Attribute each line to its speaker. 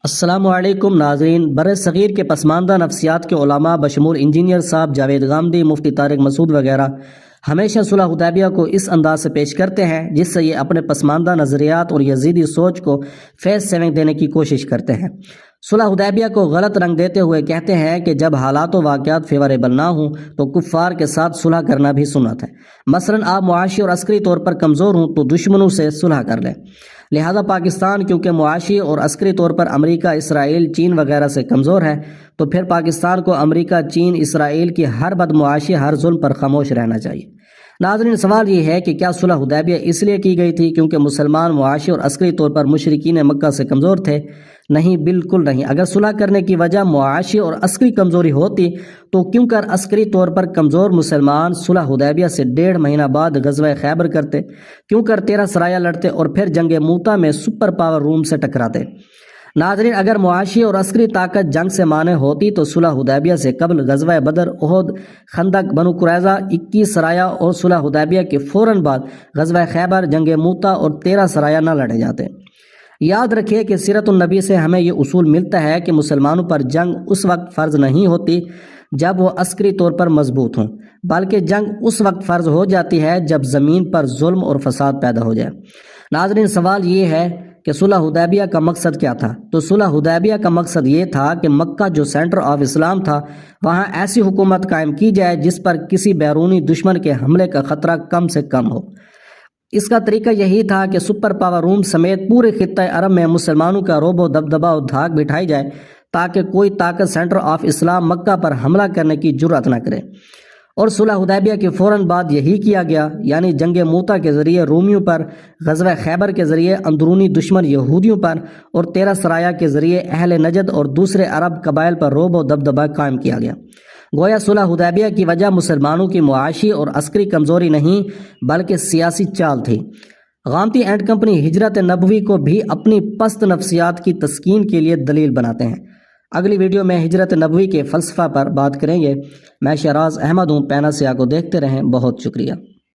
Speaker 1: السلام علیکم ناظرین، بر صغیر کے پسماندہ نفسیات کے علماء بشمول انجینئر صاحب جاوید غامدی، مفتی طارق مسعود وغیرہ ہمیشہ صلح حدیبیہ کو اس انداز سے پیش کرتے ہیں جس سے یہ اپنے پسماندہ نظریات اور یزیدی سوچ کو فیس سیونگ دینے کی کوشش کرتے ہیں۔ صلح حدیبیہ کو غلط رنگ دیتے ہوئے کہتے ہیں کہ جب حالات و واقعات فیوریبل نہ ہوں تو کفار کے ساتھ صلح کرنا بھی سنت ہے۔ مثلا آپ معاشی اور عسکری طور پر کمزور ہوں تو دشمنوں سے صلح کر لیں۔ لہذا پاکستان کیونکہ معاشی اور عسکری طور پر امریکہ، اسرائیل، چین وغیرہ سے کمزور ہے تو پھر پاکستان کو امریکہ، چین، اسرائیل کی ہر بد معاشی، ہر ظلم پر خاموش رہنا چاہیے۔ ناظرین، سوال یہ ہے کہ کیا صلح حدیبیہ اس لیے کی گئی تھی کیونکہ مسلمان معاشی اور عسکری طور پر مشرکین مکہ سے کمزور تھے؟ نہیں، بالکل نہیں۔ اگر صلح کرنے کی وجہ معاشی اور عسکری کمزوری ہوتی تو کیوں کر عسکری طور پر کمزور مسلمان صلح حدیبیہ سے 1.5 مہینہ بعد غزوہ خیبر کرتے؟ کیوں کر 13 سرایہ لڑتے اور پھر جنگ موتا میں سپر پاور روم سے ٹکراتے؟ ناظرین، اگر معاشی اور عسکری طاقت جنگ سے مانع ہوتی تو صلح حدیبیہ سے قبل غزوہ بدر، احد، خندق، بنو قریظہ، 21 سرایہ اور صلح حدیبیہ کے فوراً بعد غزوہ خیبر، جنگ موتا اور 13 سرایہ نہ لڑے جاتے۔ یاد رکھیے کہ سیرت النبی سے ہمیں یہ اصول ملتا ہے کہ مسلمانوں پر جنگ اس وقت فرض نہیں ہوتی جب وہ عسکری طور پر مضبوط ہوں، بلکہ جنگ اس وقت فرض ہو جاتی ہے جب زمین پر ظلم اور فساد پیدا ہو جائے۔ ناظرین، سوال یہ ہے کہ صلح حدیبیہ کا مقصد کیا تھا؟ تو صلح حدیبیہ کا مقصد یہ تھا کہ مکہ جو سینٹر آف اسلام تھا وہاں ایسی حکومت قائم کی جائے جس پر کسی بیرونی دشمن کے حملے کا خطرہ کم سے کم ہو۔ اس کا طریقہ یہی تھا کہ سپر پاور روم سمیت پورے خطہ عرب میں مسلمانوں کا رعب و دبدبہ و دھاک بٹھائی جائے تاکہ کوئی طاقت سینٹر آف اسلام مکہ پر حملہ کرنے کی جرأت نہ کرے۔ اور صلح حدیبیہ کے فوراً بعد یہی کیا گیا، یعنی جنگ موتا کے ذریعے رومیوں پر، غزوہ خیبر کے ذریعے اندرونی دشمن یہودیوں پر اور 13 سرایہ کے ذریعے اہل نجد اور دوسرے عرب قبائل پر رعب و دبدبہ قائم کیا گیا۔ گویا صلح حدیبیہ کی وجہ مسلمانوں کی معاشی اور عسکری کمزوری نہیں بلکہ سیاسی چال تھی۔ غامدی اینڈ کمپنی ہجرت نبوی کو بھی اپنی پست نفسیات کی تسکین کے لیے دلیل بناتے ہیں۔ اگلی ویڈیو میں ہجرت نبوی کے فلسفہ پر بات کریں گے۔ میں شہراز احمد ہوں، پینا سیاہ کو دیکھتے رہیں۔ بہت شکریہ۔